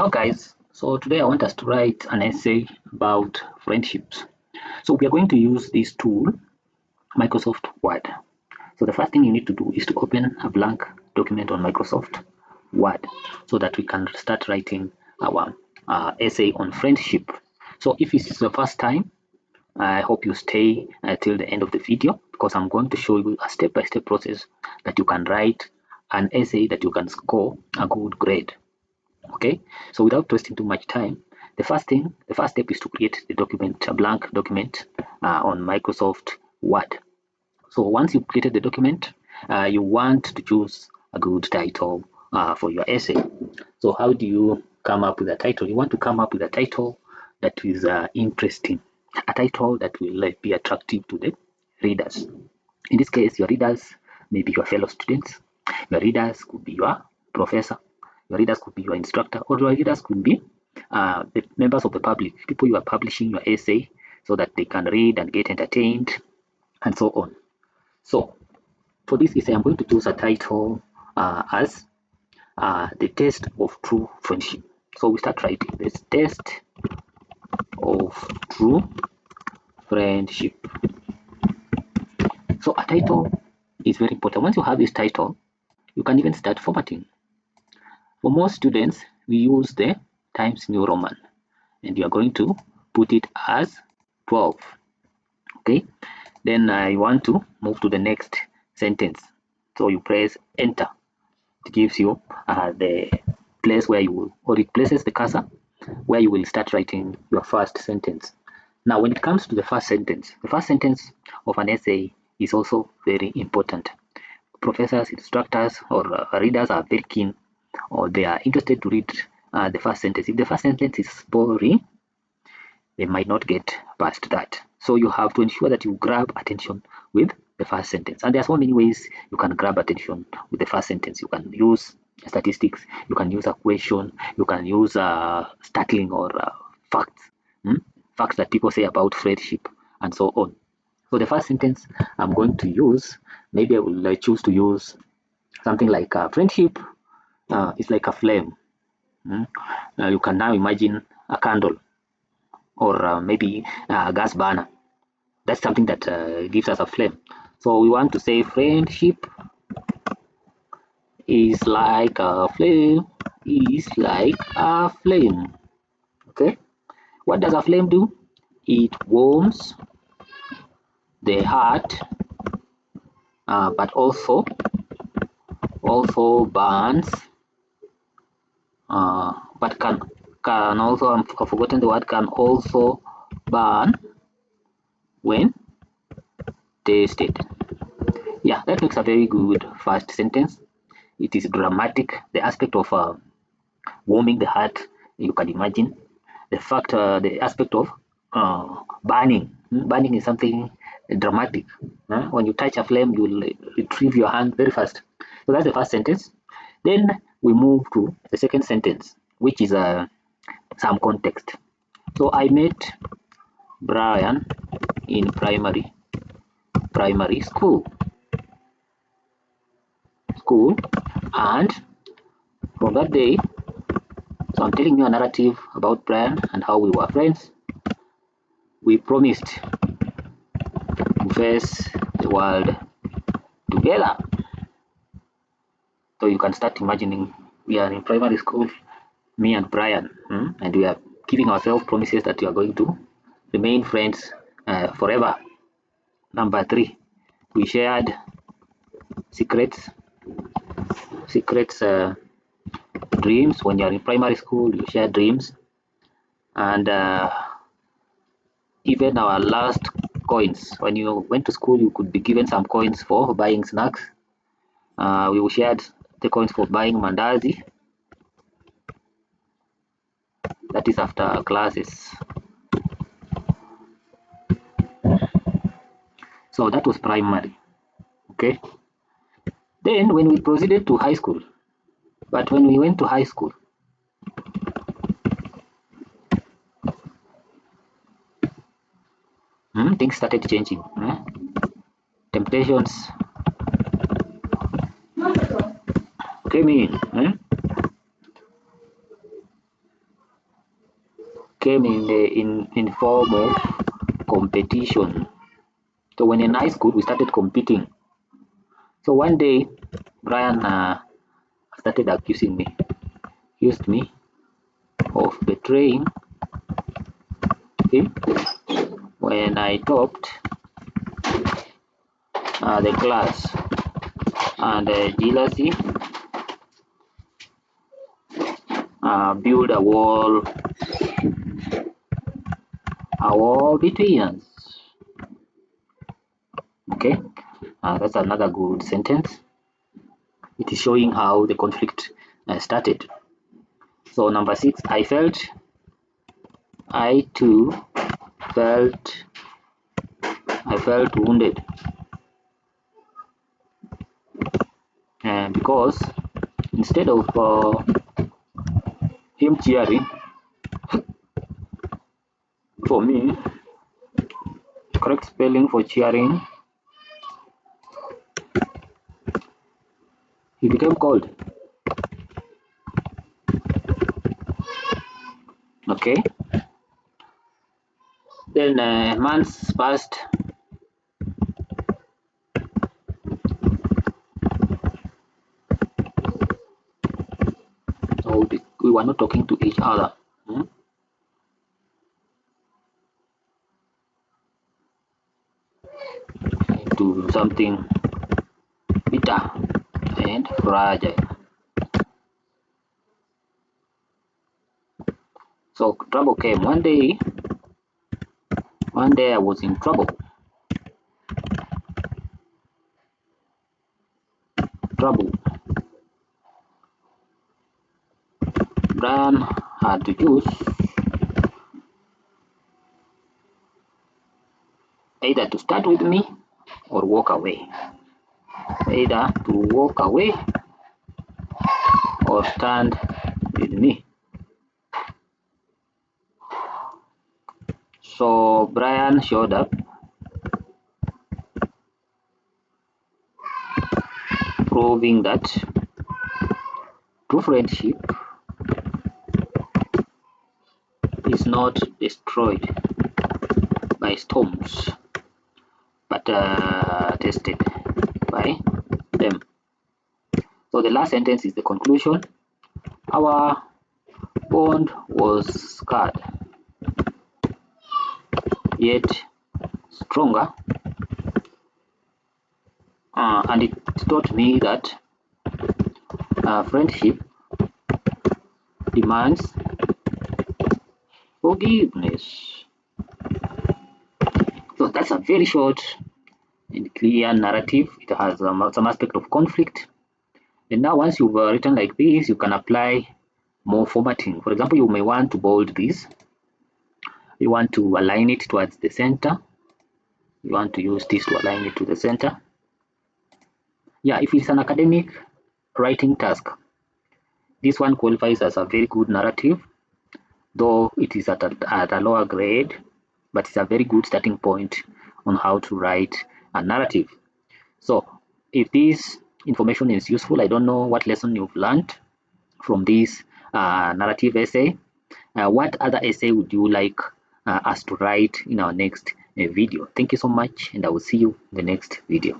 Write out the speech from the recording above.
Hello guys, so today I want us to write an essay about friendships. So we are going to use this tool, Microsoft Word. So the first thing you need to do is to open a blank document on Microsoft Word so that we can start writing our essay on friendship. So if it's the first time, I hope you stay till the end of the video because I'm going to show you a step-by-step process that you can write an essay that you can score a good grade. Okay, so without wasting too much time, the first step is to create the document, a blank document on Microsoft Word. So once you've created the document, you want to choose a good title for your essay. So how do you come up with a title? You want to come up with a title that is interesting, a title that will be attractive to the readers. In this case, your readers may be your fellow students, your readers could be your professor, your readers could be your instructor, or your readers could be the members of the public, people you are publishing your essay so that they can read and get entertained and so on. So for this essay, I'm going to choose a title as The Test of True Friendship. So we start writing this test of true friendship. So a title is very important. Once you have this title, you can even start formatting. For most students, we use the Times New Roman, and you are going to put it as 12. Okay, then I want to move to the next sentence. So you press enter. It gives you the place where you will, or it places the cursor where you will start writing your first sentence. Now, when it comes to the first sentence of an essay is also very important. Professors, instructors, or readers are very keen, or they are interested to read the first sentence. If the first sentence is boring, they might not get past that. So you have to ensure that you grab attention with the first sentence. And there are so many ways you can grab attention with the first sentence. You can use statistics, you can use a question, you can use startling or facts, facts that people say about friendship, and so on. So the first sentence I'm going to use, maybe I will choose to use something like friendship is like a flame. You can now imagine a candle or maybe a gas burner. That's something that gives us a flame. So we want to say friendship is like a flame, Okay, what does a flame do? It warms the heart, but also burns, but can also, I've forgotten the word, can also burn when tasted. Yeah, that makes a very good first sentence. It is dramatic. The aspect of warming the heart, you can imagine. The aspect of burning. Burning is something dramatic. When you touch a flame, you will retrieve your hand very fast. So that's the first sentence. Then we move to the second sentence, which is some context. So I met Brian in primary school, and from that day, so I'm telling you a narrative about Brian and how we were friends. We promised to face the world together. So you can start imagining we are in primary school, me and Brian, and we are giving ourselves promises that we are going to remain friends forever. Number 3, we shared secrets, dreams. When you are in primary school, you share dreams, and even our last coins. When you went to school, you could be given some coins for buying snacks. We shared the coins for buying mandazi. That is after classes. So that was primary. Okay. Then when we proceeded to high school, but when we went to high school, things started changing. Temptations came in. came in form of competition. So when in high school we started competing. So one day Brian started accusing me, accused me of betraying him when I topped the class, and jealousy built a wall between us. Okay, that's another good sentence. It is showing how the conflict started. So number 6, I too felt wounded, because instead of him cheering for me, correct spelling for cheering, he became cold. Okay, then months passed. So we were not talking to each other. To something bitter and fragile. So trouble came one day. One day I was in trouble. Brian had to choose either to start with me or walk away. Either to walk away or stand with me. So Brian showed up, proving that true friendship is not destroyed by storms, but tested by them. So the last sentence is the conclusion. Our bond was scarred, yet stronger, and it taught me that friendship demands forgiveness. So that's a very short and clear narrative. It has some aspect of conflict. And now once you've written like this, you can apply more formatting. For example, you may want to bold this. You want to align it towards the center. You want to use this to align it to the center. Yeah, if it's an academic writing task, this one qualifies as a very good narrative, though it is at a lower grade, but it's a very good starting point on how to write a narrative. So if this information is useful, I don't know what lesson you've learned from this narrative essay. What other essay would you like us to write in our next video? Thank you so much, and I will see you in the next video.